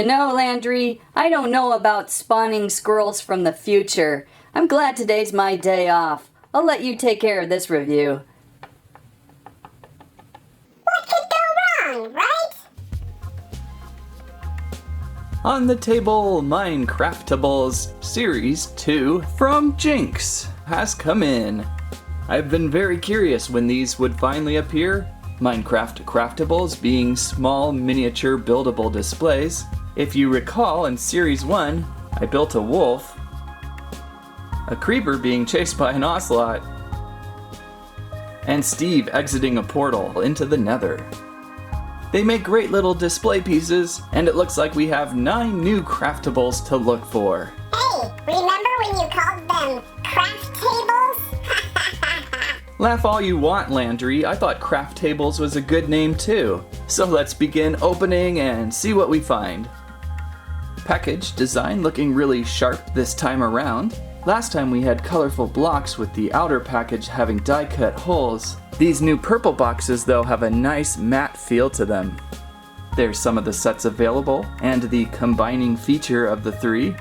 You know, Landry, I don't know about spawning squirrels from the future. I'm glad today's my day off. I'll let you take care of this review. What could go wrong, right? On the table, Craftables Series 2 from Jinx has come in. I've been very curious when these would finally appear. Minecraft Craftables being small miniature buildable displays. If you recall, in Series 1, I built a wolf, a creeper being chased by an ocelot, and Steve exiting a portal into the Nether. They make great little display pieces, and it looks like we have 9 new craftables to look for. Hey, remember when you called them Craftables? Laugh all you want, Landry. I thought Craftables was a good name too. So let's begin opening and see what we find. Package design looking really sharp this time around. Last time we had colorful blocks with the outer package having die-cut holes. These new purple boxes though have a nice matte feel to them. There's some of the sets available and the combining feature of the 3.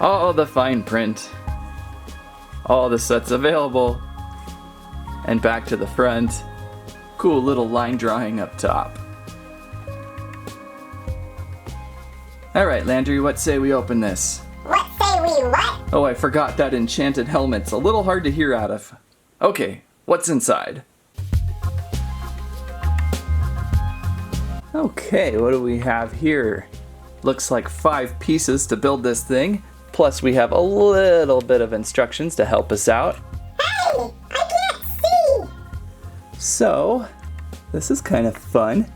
Oh, the fine print. All the sets available. And back to the front. Cool little line drawing up top. Alright, Landry, what say we open this? What say we what? Oh, I forgot that enchanted helmet's a little hard to hear out of. Okay, what's inside? Okay, what do we have here? Looks like 5 pieces to build this thing. Plus we have a little bit of instructions to help us out. Hey, I can't see! So, this is kind of fun.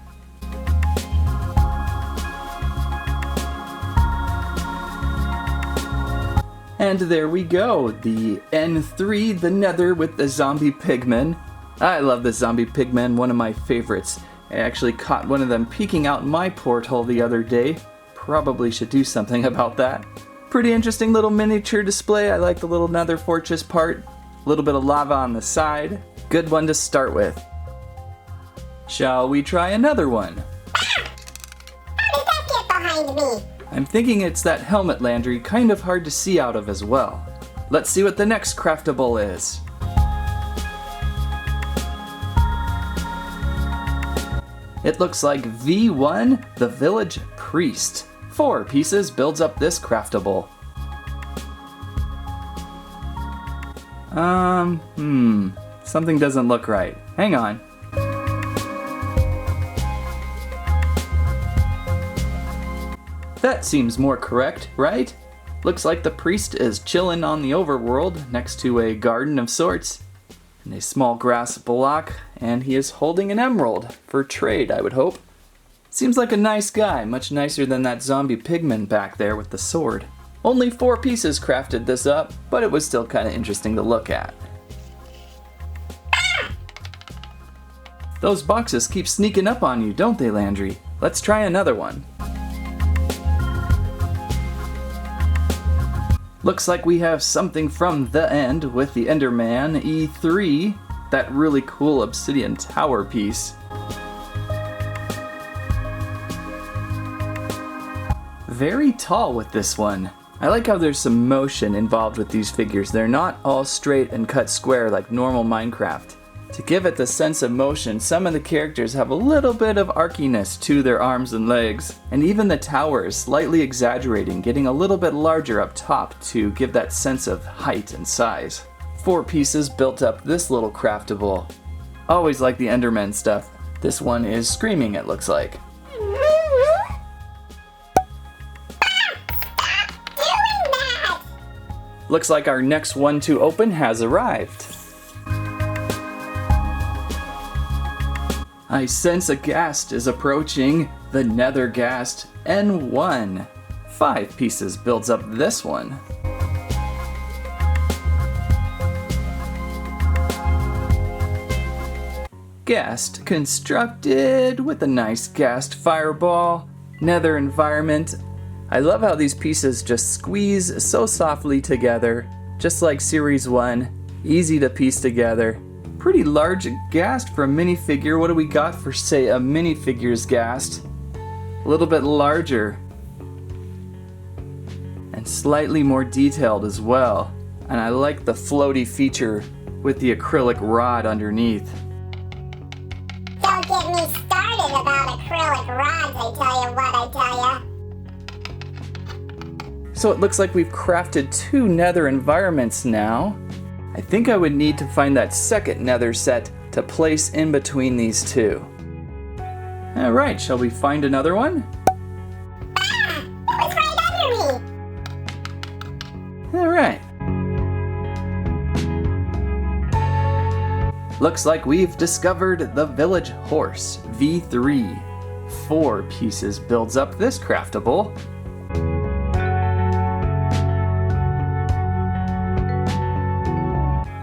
And there we go, the N3, the Nether with the zombie pigmen. I love the zombie pigmen, one of my favorites. I actually caught one of them peeking out my porthole the other day. Probably should do something about that. Pretty interesting little miniature display. I like the little Nether fortress part. A little bit of lava on the side. Good one to start with. Shall we try another one? How did that get behind me? I'm thinking it's that helmet, Landry, kind of hard to see out of as well. Let's see what the next craftable is. It looks like V1, the Village Priest. 4 pieces builds up this craftable. Something doesn't look right. Hang on. That seems more correct, right? Looks like the priest is chilling on the overworld next to a garden of sorts and a small grass block, and he is holding an emerald for trade, I would hope. Seems like a nice guy, much nicer than that zombie pigman back there with the sword. Only 4 pieces crafted this up, but it was still kind of interesting to look at. Those boxes keep sneaking up on you, don't they, Landry? Let's try another one. Looks like we have something from the end with the Enderman Iii, that really cool obsidian tower piece. Very tall with this one. I like how there's some motion involved with these figures. They're not all straight and cut square like normal Minecraft. To give it the sense of motion, some of the characters have a little bit of arciness to their arms and legs, and even the tower is slightly exaggerating, getting a little bit larger up top to give that sense of height and size. 4 pieces built up this little craftable. Always like the Enderman stuff. This one is screaming, it looks like. Stop doing that! Looks like our next one to open has arrived. I sense a Ghast is approaching, the Nether Ghast N1. 5 pieces builds up this one. Ghast constructed with a nice Ghast fireball, Nether environment. I love how these pieces just squeeze so softly together, just like Series 1, easy to piece together. Pretty large Ghast for a minifigure. What do we got for, say, a minifigure's Ghast? A little bit larger. And slightly more detailed as well. And I like the floaty feature with the acrylic rod underneath. Don't get me started about acrylic rods, I tell you what, I tell ya. So it looks like we've crafted 2 nether environments now. I think I would need to find that second nether set to place in between these 2. Alright, shall we find another one? Ah! It was right under me! Alright. Looks like we've discovered the village horse, V3. 4 pieces builds up this craftable.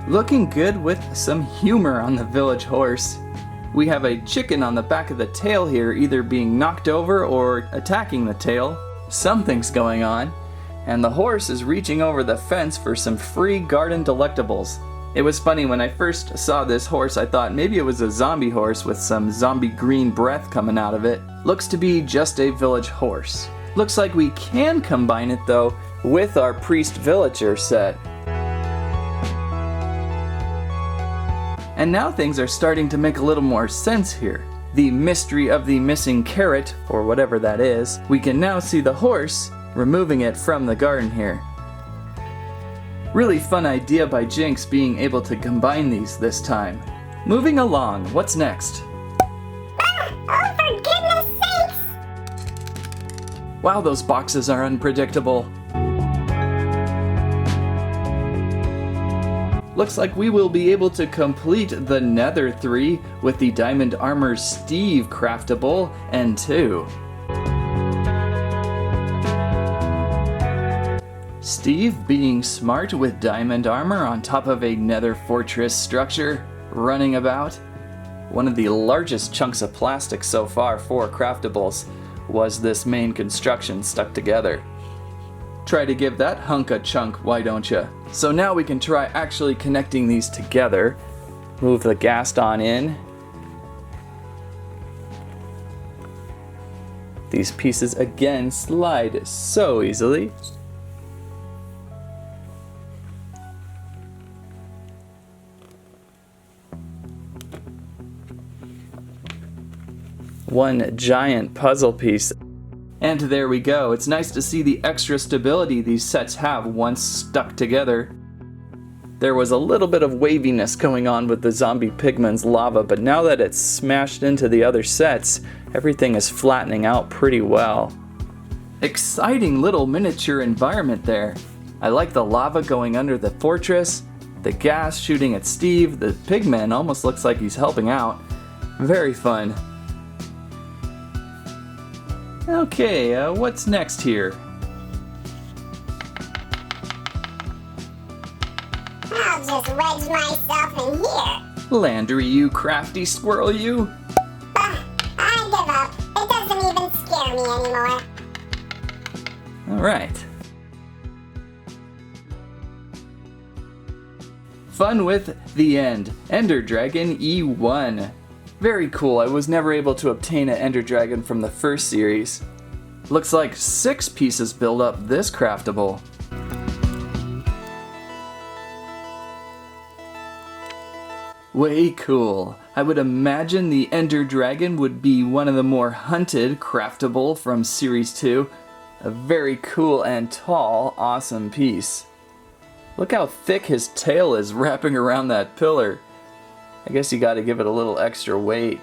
Looking good with some humor on the village horse. We have a chicken on the back of the tail here, either being knocked over or attacking the tail. Something's going on. And the horse is reaching over the fence for some free garden delectables. It was funny, when I first saw this horse, I thought maybe it was a zombie horse with some zombie green breath coming out of it. Looks to be just a village horse. Looks like we can combine it though with our priest villager set. And now things are starting to make a little more sense here. The mystery of the missing carrot, or whatever that is, we can now see the horse removing it from the garden here. Really fun idea by Jinx being able to combine these this time. Moving along, what's next? Oh, for goodness sakes! Wow, those boxes are unpredictable. Looks like we will be able to complete the Nether 3 with the Diamond Armor Steve craftable and 2. Steve being smart with diamond armor on top of a nether fortress structure, running about. One of the largest chunks of plastic so far for craftables was this main construction stuck together. Try to give that hunk a chunk, why don't ya? So now we can try actually connecting these together. Move the Ghast on in. These pieces again slide so easily. One giant puzzle piece. And there we go. It's nice to see the extra stability these sets have once stuck together. There was a little bit of waviness going on with the zombie pigman's lava, but now that it's smashed into the other sets, everything is flattening out pretty well. Exciting little miniature environment there. I like the lava going under the fortress, the gas shooting at Steve, the pigman almost looks like he's helping out. Very fun. Okay, what's next here? I'll just wedge myself in here. Landry, you crafty squirrel, you. I give up. It doesn't even scare me anymore. Alright. Fun with the end. Enderdragon E1. Very cool. I was never able to obtain an Enderdragon from the first series. Looks like 6 pieces build up this craftable. Way cool. I would imagine the Enderdragon would be one of the more hunted craftable from Series 2. A very cool and tall, awesome piece. Look how thick his tail is wrapping around that pillar. I guess you gotta give it a little extra weight.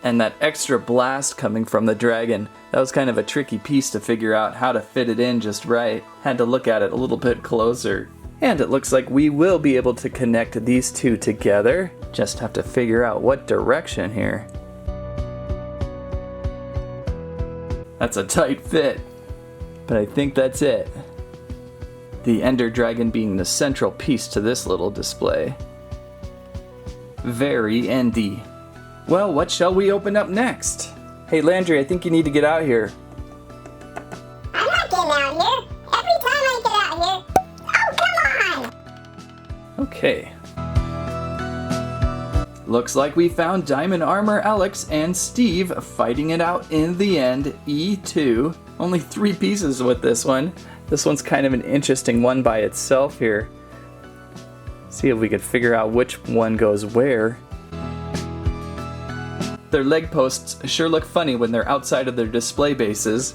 And that extra blast coming from the dragon. That was kind of a tricky piece to figure out how to fit it in just right. Had to look at it a little bit closer. And it looks like we will be able to connect these two together. Just have to figure out what direction here. That's a tight fit, but I think that's it. The Enderdragon being the central piece to this little display. Very endy. Well, what shall we open up next? Hey Landry, I think you need to get out here. I'm not getting out here. Every time I get out here. Oh, come on! Okay. Looks like we found Diamond Armor Alex and Steve fighting it out in the end, E2. Only 3 pieces with this one. This one's kind of an interesting one by itself here. See if we could figure out which one goes where. Their leg posts sure look funny when they're outside of their display bases.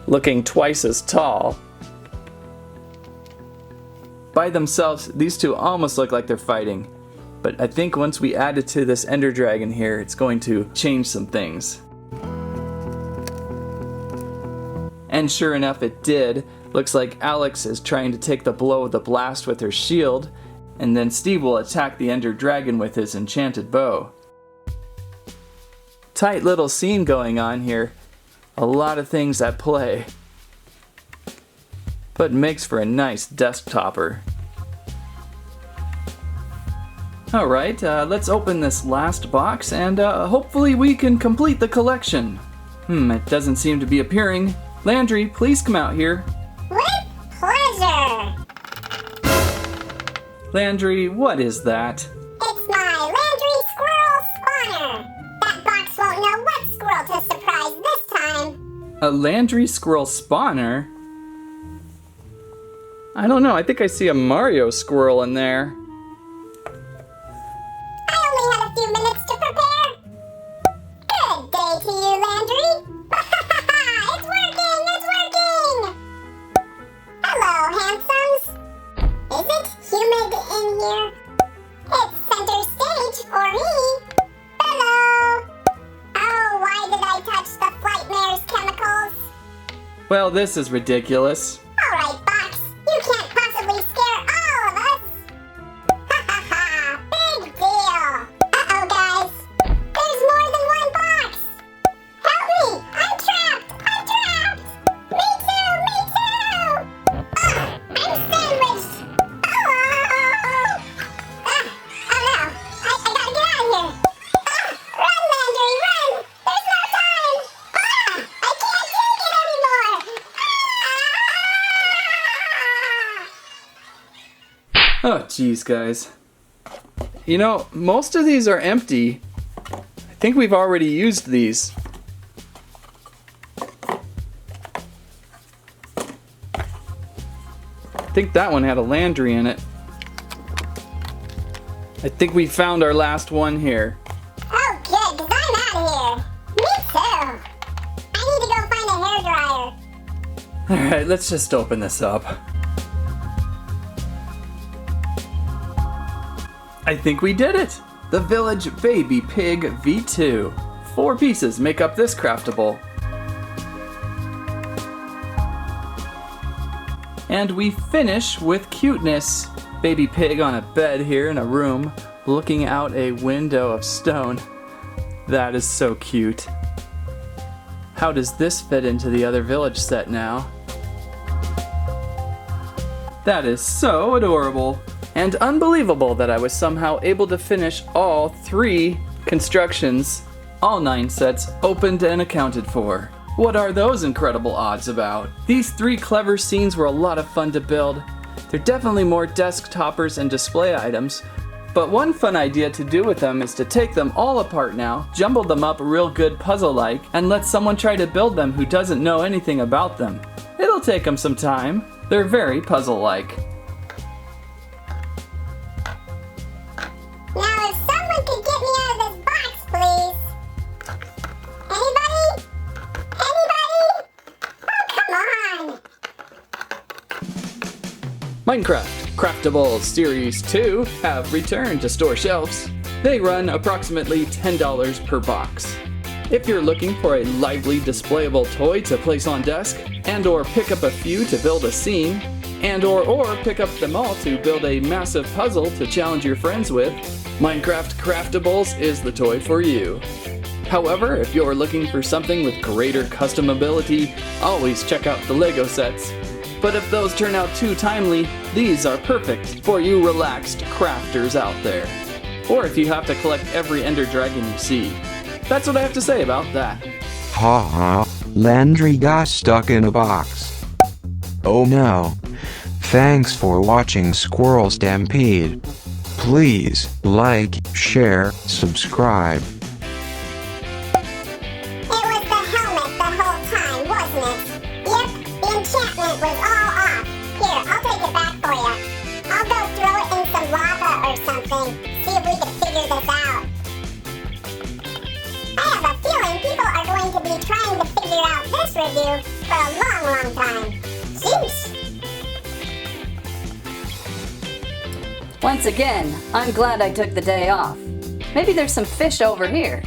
Looking twice as tall. By themselves, these two almost look like they're fighting. But I think once we add it to this Enderdragon here, it's going to change some things. And sure enough, it did. Looks like Alex is trying to take the blow of the blast with her shield, and then Steve will attack the Enderdragon with his enchanted bow. Tight little scene going on here. A lot of things at play. But makes for a nice desktopper. Alright, let's open this last box and hopefully we can complete the collection. It doesn't seem to be appearing. Landry, please come out here. With pleasure. Landry, what is that? It's my Landry Squirrel Spawner. That box won't know what squirrel to surprise this time. A Landry Squirrel Spawner? I don't know, I think I see a Mario Squirrel in there. I only had a few minutes to prepare. Good day to you, Landry. It's working, it's working. Hello, handsomes. Is it humid in here? It's center stage for me. Hello. Oh, why did I touch the Flightmare's chemicals? Well, this is ridiculous. All right, box. You can't possibly scare all of us. Ha ha ha. Big deal. Uh-oh, guys. There's more than one box. Help me. I'm trapped. I'm trapped. Me too. Me too. I'm sandwiched. Oh. Oh no. I gotta get out of here. Run, Landry, run. There's no time. I can't take it anymore. Oh, geez, guys. You know, most of these are empty. I think we've already used these. I think that one had a Landry in it. I think we found our last one here. Oh, good, 'cause I'm out of here. Me too. I need to go find a hairdryer. Alright, let's just open this up. I think we did it! The Village Baby Pig V2. 4 pieces make up this craftable. And we finish with cuteness. Baby pig on a bed here in a room, looking out a window of stone. That is so cute. How does this fit into the other village set now? That is so adorable. And unbelievable that I was somehow able to finish all 3 constructions, all 9 sets opened and accounted for. What are those incredible odds about? These 3 clever scenes were a lot of fun to build. They're definitely more desk toppers and display items, but one fun idea to do with them is to take them all apart now, jumble them up real good puzzle-like, and let someone try to build them who doesn't know anything about them. It'll take them some time. They're very puzzle-like. Now, if someone could get me out of this box, please. Anybody? Anybody? Oh, come on. Minecraft Craftables Series 2 have returned to store shelves. They run approximately $10 per box. If you're looking for a lively displayable toy to place on desk, and or pick up a few to build a scene, and or pick up them all to build a massive puzzle to challenge your friends with, Minecraft Craftables is the toy for you. However, if you're looking for something with greater customability, always check out the LEGO sets. But if those turn out too timely, these are perfect for you relaxed crafters out there. Or if you have to collect every Enderdragon you see. That's what I have to say about that. Ha ha, Landry got stuck in a box. Oh no. Thanks for watching Squirrel Stampede. Please like, share, subscribe. It was the helmet the whole time, wasn't it? Yep, the enchantment was all off. Here, I'll take it back for you. I'll go throw it in some lava or something. See if we can figure this out. I have a feeling people are going to be trying to figure out this review for a long, long time. Sheesh. Once again, I'm glad I took the day off. Maybe there's some fish over here.